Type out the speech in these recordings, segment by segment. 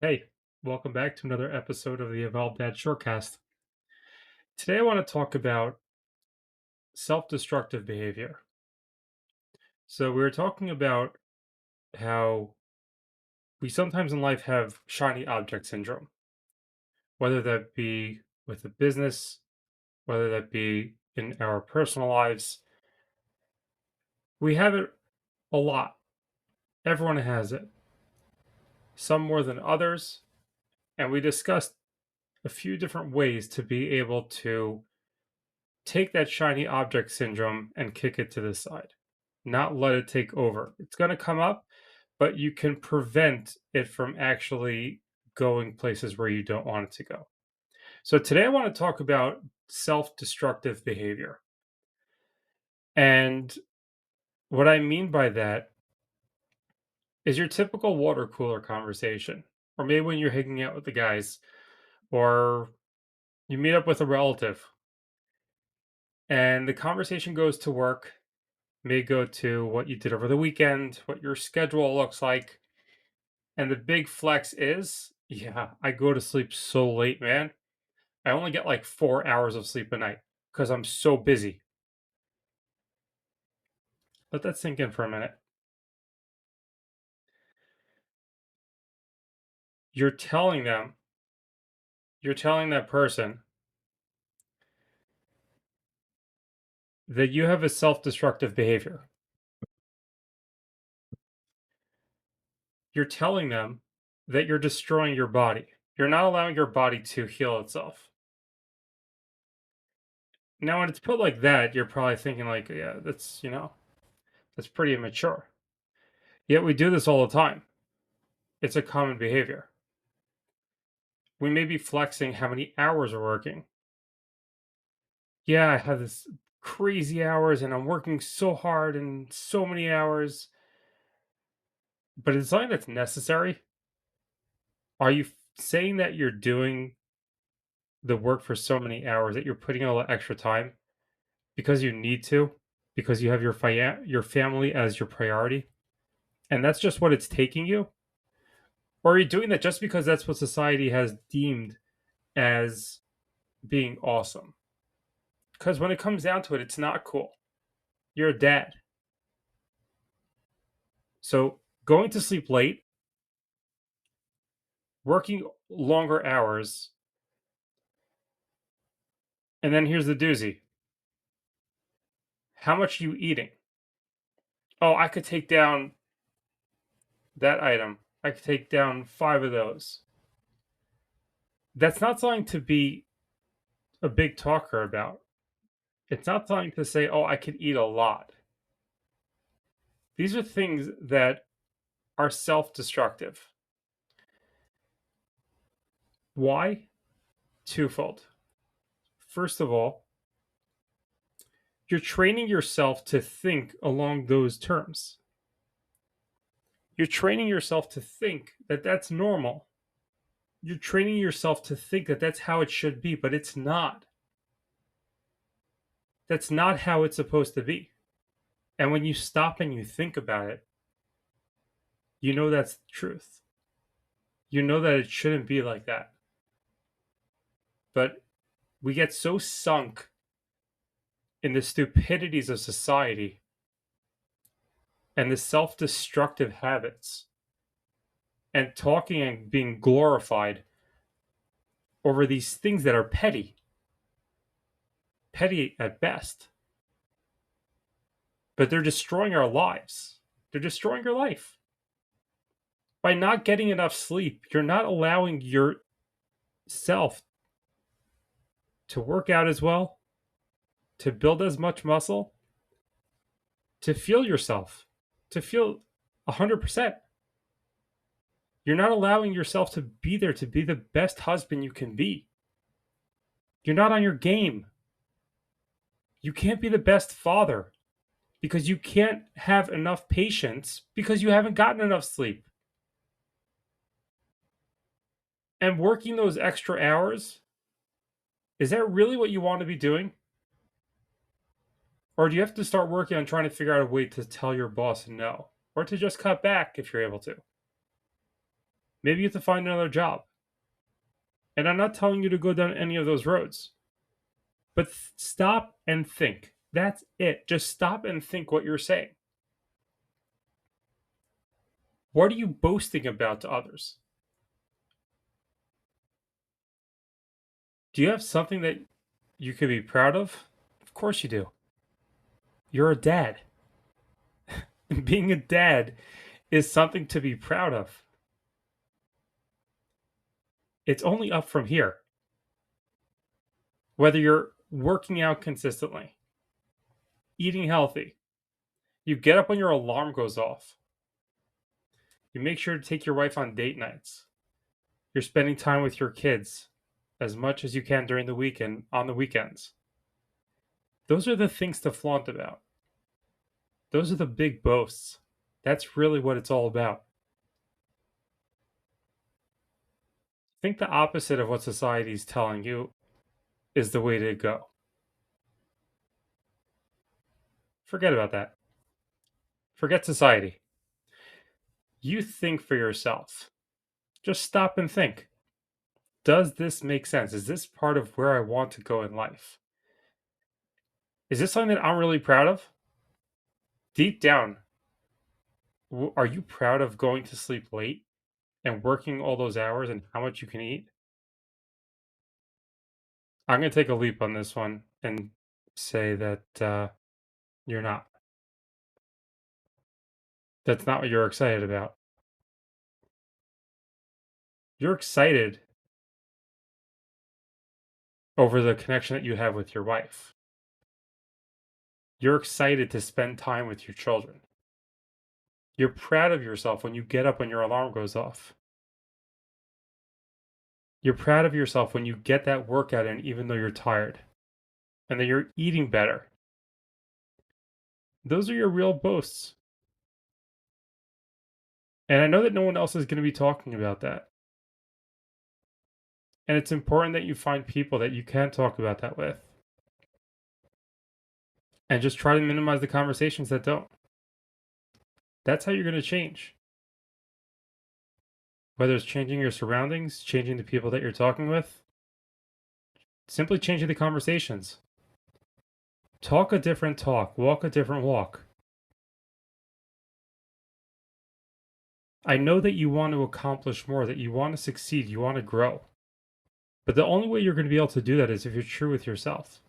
Hey, welcome back to another episode of the Evolved Dad Shortcast. Today I want to talk about self destructive behavior. So, we were talking about how we sometimes in life have shiny object syndrome, whether that be with a business, whether that be in our personal lives. We have it a lot. Everyone has it, some more than others. And we discussed a few different ways to be able to take that shiny object syndrome and kick it to the side, not let it take over. It's going to come up, but you can prevent it from actually going places where you don't want it to go. So today I want to talk about self-destructive behavior. And what I mean by that is your typical water cooler conversation, or maybe when you're hanging out with the guys, or you meet up with a relative and the conversation goes to work, may go to what you did over the weekend, what your schedule looks like. And the big flex is, yeah, I go to sleep so late, man. I only get like 4 hours of sleep a night because I'm so busy. Let that sink in for a minute. You're telling them, you're telling that person that you have a self destructive behavior. You're telling them that you're destroying your body. You're not allowing your body to heal itself. Now, when it's put like that, you're probably thinking, like, yeah, that's pretty immature. Yet we do this all the time. It's a common behavior. We may be flexing how many hours we're working. Yeah, I have this crazy hours and I'm working so hard and so many hours, but it's something that's necessary. Are you saying that you're doing the work for so many hours that you're putting all the extra time because you need to, because you have your family as your priority, and that's just what it's taking you? Or are you doing that just because that's what society has deemed as being awesome? Because when it comes down to it, it's not cool. You're a dad. So going to sleep late, working longer hours, and then here's the doozy. How much are you eating? Oh, I could take down that item. I could take down 5 of those. That's not something to be a big talker about. It's not something to say, oh, I could eat a lot. These are things that are self destructive. Why? Twofold. First of all, you're training yourself to think along those terms. You're training yourself to think that that's normal. You're training yourself to think that that's how it should be, but it's not. That's not how it's supposed to be. And when you stop and you think about it, you know that's the truth. You know that it shouldn't be like that. But we get so sunk in the stupidities of society and the self destructive habits and talking and being glorified over these things that are petty at best, but they're destroying our lives. They're destroying your life. By not getting enough sleep, you're not allowing yourself to work out as well, to build as much muscle, to feel yourself, to feel 100%. You're not allowing yourself to be there to be the best husband you can be. You're not on your game. You can't be the best father because you can't have enough patience because you haven't gotten enough sleep. And working those extra hours, is that really what you want to be doing? Or do you have to start working on trying to figure out a way to tell your boss no? Or to just cut back if you're able to? Maybe you have to find another job. And I'm not telling you to go down any of those roads, but stop and think. That's it. Just stop and think what you're saying. What are you boasting about to others? Do you have something that you could be proud of? Of course you do. You're a dad. And being a dad is something to be proud of. It's only up from here. Whether you're working out consistently, eating healthy, you get up when your alarm goes off, you make sure to take your wife on date nights, you're spending time with your kids as much as you can during the weekend on the weekends. Those are the things to flaunt about. Those are the big boasts. That's really what it's all about. Think the opposite of what society is telling you is the way to go. Forget about that. Forget society. You think for yourself. Just stop and think. Does this make sense? Is this part of where I want to go in life? Is this something that I'm really proud of? Deep down, are you proud of going to sleep late and working all those hours and how much you can eat? I'm going to take a leap on this one and say that you're not. That's not what you're excited about. You're excited over the connection that you have with your wife. You're excited to spend time with your children. You're proud of yourself when you get up when your alarm goes off. You're proud of yourself when you get that workout in even though you're tired and that you're eating better. Those are your real boasts. And I know that no one else is going to be talking about that. And it's important that you find people that you can talk about that with. And just try to minimize the conversations that don't. That's how you're going to change. Whether it's changing your surroundings, changing the people that you're talking with, simply changing the conversations. Talk a different talk, walk a different walk. I know that you want to accomplish more, that you want to succeed, you want to grow. But the only way you're going to be able to do that is if you're true with yourself.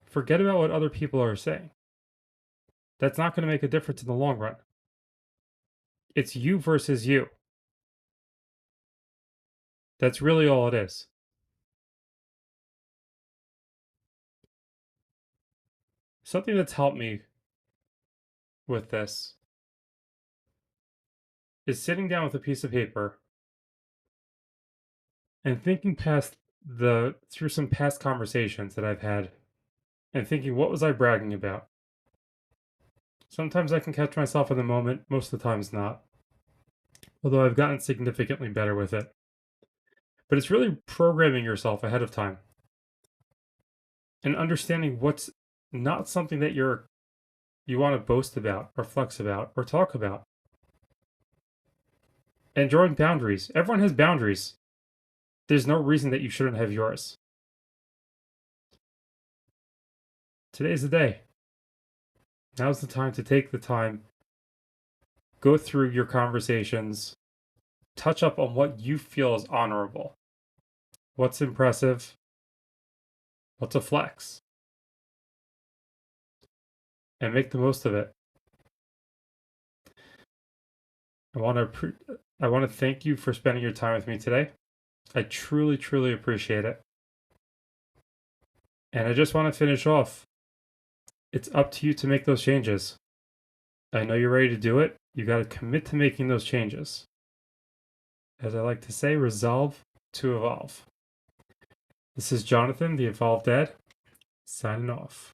Forget about what other people are saying. That's not going to make a difference in the long run. It's you versus you. That's really all it is. Something that's helped me with this is sitting down with a piece of paper and thinking through some past conversations that I've had and thinking, what was I bragging about? Sometimes I can catch myself in the moment, most of the times not. Although I've gotten significantly better with it. But it's really programming yourself ahead of time and understanding what's not something that you want to boast about or flex about or talk about. And drawing boundaries. Everyone has boundaries. There's no reason that you shouldn't have yours. Today's the day. Now's the time to take the time, go through your conversations, touch up on what you feel is honorable. What's impressive? What's a flex? And make the most of it. I want to thank you for spending your time with me today. I truly, truly appreciate it. And I just want to finish off. It's up to you to make those changes. I know you're ready to do it. You got to commit to making those changes. As I like to say, resolve to evolve. This is Jonathan, the Evolved Dad, signing off.